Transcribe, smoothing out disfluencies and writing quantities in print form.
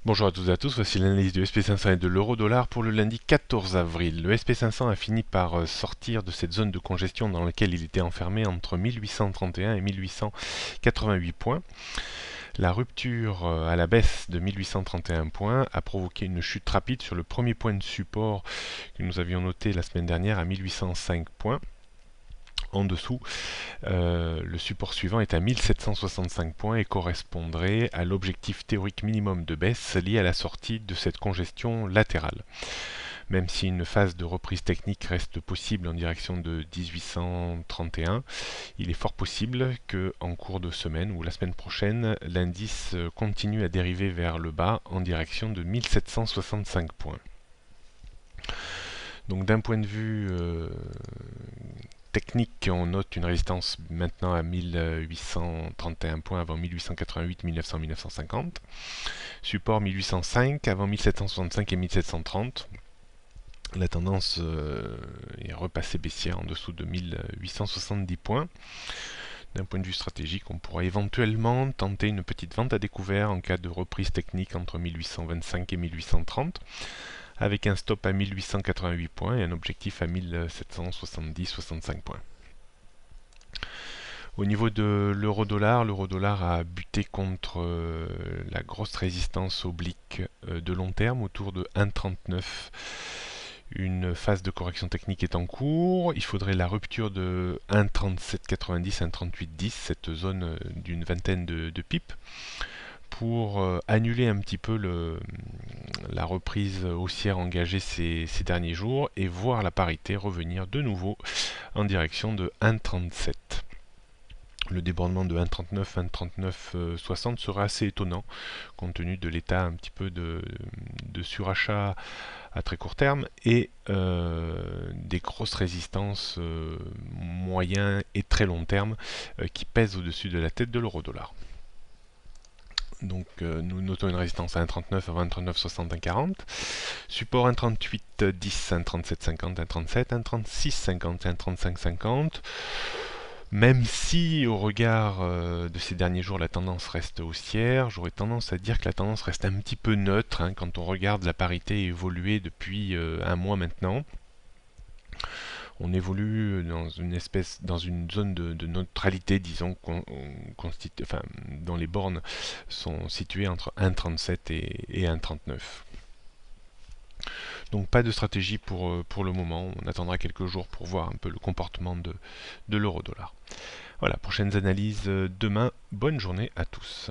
Bonjour à toutes et à tous, voici l'analyse du SP500 et de l'euro-dollar pour le lundi 14 avril. Le SP500 a fini par sortir de cette zone de congestion dans laquelle il était enfermé entre 1831 et 1888 points. La rupture à la baisse de 1831 points a provoqué une chute rapide sur le premier point de support que nous avions noté la semaine dernière à 1805 points. En dessous, le support suivant est à 1765 points et correspondrait à l'objectif théorique minimum de baisse lié à la sortie de cette congestion latérale. Même si une phase de reprise technique reste possible en direction de 1831, il est fort possible que, en cours de semaine ou la semaine prochaine, l'indice continue à dériver vers le bas en direction de 1765 points. Donc d'un point de vue technique, on note une résistance maintenant à 1831 points avant 1888, 1900, 1950. Support 1805 avant 1765 et 1730. La tendance est repassée baissière en dessous de 1870 points. D'un point de vue stratégique, on pourra éventuellement tenter une petite vente à découvert en cas de reprise technique entre 1825 et 1830, avec un stop à 1888 points et un objectif à 1770-65 points. Au niveau de l'euro-dollar a buté contre la grosse résistance oblique de long terme autour de 1,39. Une phase de correction technique est en cours. Il faudrait la rupture de 1,3790, 1,3810, cette zone d'une vingtaine de pips, pour annuler un petit peu la reprise haussière engagée ces derniers jours et voir la parité revenir de nouveau en direction de 1,37. Le débordement de 1,39, 1,3960 sera assez étonnant compte tenu de l'état un petit peu de surachat à très court terme et des grosses résistances moyen et très long terme qui pèsent au-dessus de la tête de l'euro-dollar. Donc nous notons une résistance à 1,39 avant 1,3960, 1,40. Support 1,38, 10, 1,37, 50, 1,37, 1,36, 50, 1,35, 50. Même si au regard de ces derniers jours la tendance reste haussière, j'aurais tendance à dire que la tendance reste un petit peu neutre quand on regarde la parité évoluer depuis un mois maintenant. On évolue dans une zone de neutralité, disons, dont les bornes sont situées entre 1,37 et 1,39. Donc pas de stratégie pour le moment, on attendra quelques jours pour voir un peu le comportement de l'euro-dollar. Voilà, prochaines analyses demain. Bonne journée à tous.